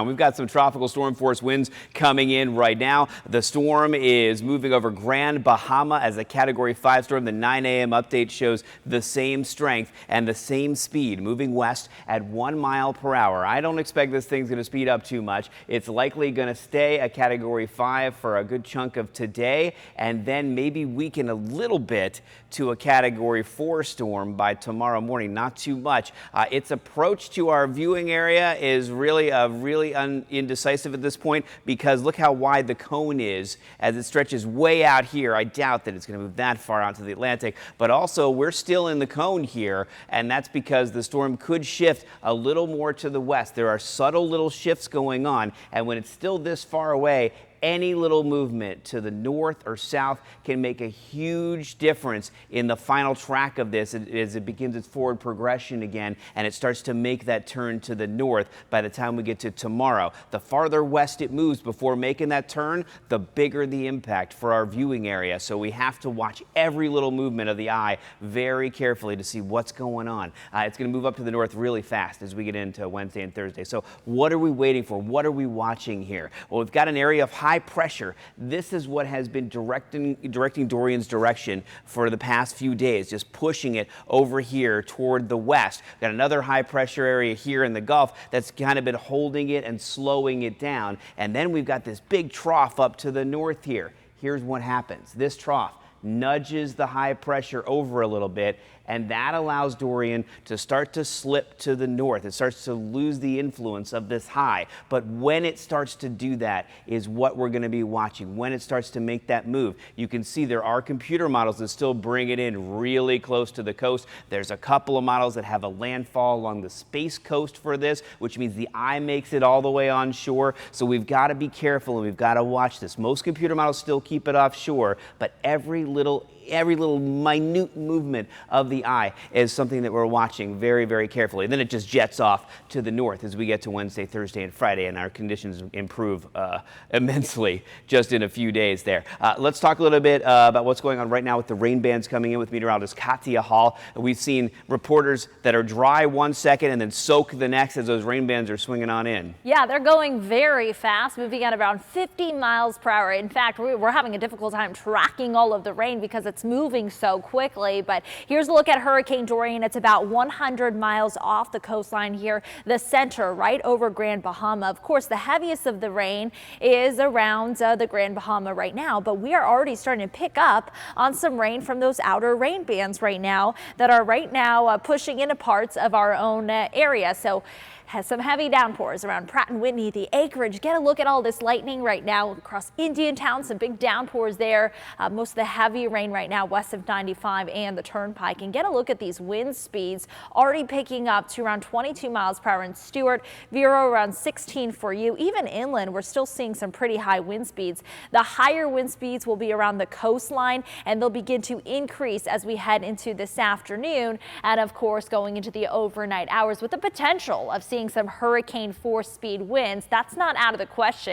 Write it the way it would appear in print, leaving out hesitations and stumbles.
We've got some tropical storm force winds coming in right now. The storm is moving over Grand Bahama as a Category 5 storm. The 9 a.m. update shows the same strength and the same speed, moving west at 1 mile per hour. I don't expect this thing's going to speed up too much. It's likely going to stay a Category 5 for a good chunk of today, and then maybe weaken a little bit to a Category 4 storm by tomorrow morning. Not too much. Its approach to our viewing area is really indecisive at this point, because look how wide the cone is as it stretches way out here. I doubt that it's going to move that far out to the Atlantic, but also we're still in the cone here, and that's because the storm could shift a little more to the west. There are subtle little shifts going on, and when it's still this far away, any little movement to the north or south can make a huge difference in the final track of this as it begins its forward progression again, and it starts to make that turn to the north by the time we get to tomorrow. The farther west it moves before making that turn, the bigger the impact for our viewing area. So we have to watch every little movement of the eye very carefully to see what's going on. It's going to move up to the north really fast as we get into Wednesday and Thursday. So what are we waiting for? What are we watching here? Well, we've got an area of high pressure. This is what has been directing Dorian's direction for the past few days, just pushing it over here toward the west. Got another high pressure area here in the Gulf that's kind of been holding it and slowing it down. And then we've got this big trough up to the north here. Here's what happens. This trough nudges the high pressure over a little bit, and that allows Dorian to start to slip to the north. It starts to lose the influence of this high. But when it starts to do that is what we're going to be watching. When it starts to make that move, you can see there are computer models that still bring it in really close to the coast. There's a couple of models that have a landfall along the space coast for this, which means the eye makes it all the way onshore. So we've got to be careful and we've got to watch this. Most computer models still keep it offshore, but every little minute movement of the eye is something that we're watching very, very carefully. Then it just jets off to the north as we get to Wednesday, Thursday, and Friday, and our conditions improve immensely just in a few days there. Let's talk a little bit about what's going on right now with the rain bands coming in with meteorologist Katia Hall. We've seen reporters that are dry 1 second and then soak the next as those rain bands are swinging on in. Yeah, they're going very fast, moving at around 50 miles per hour. In fact, we're having a difficult time tracking all of the rain because it's moving so quickly. But here's a look at Hurricane Dorian. It's about 100 miles off the coastline here, the center right over Grand Bahama. Of course, the heaviest of the rain is around the Grand Bahama right now, but we are already starting to pick up on some rain from those outer rain bands right now that are pushing into parts of our own area. So has some heavy downpours around Pratt and Whitney, the acreage. Get a look at all this lightning right now across Indiantown, some big downpours there. Most of the heavy rain right now west of 95 and the Turnpike. And get a look at these wind speeds already picking up to around 22 miles per hour in Stewart, Vero around 16 for you. Even inland, we're still seeing some pretty high wind speeds. The higher wind speeds will be around the coastline, and they'll begin to increase as we head into this afternoon. And of course, going into the overnight hours with the potential of seeing some Hurricane 4 speed winds. That's not out of the question.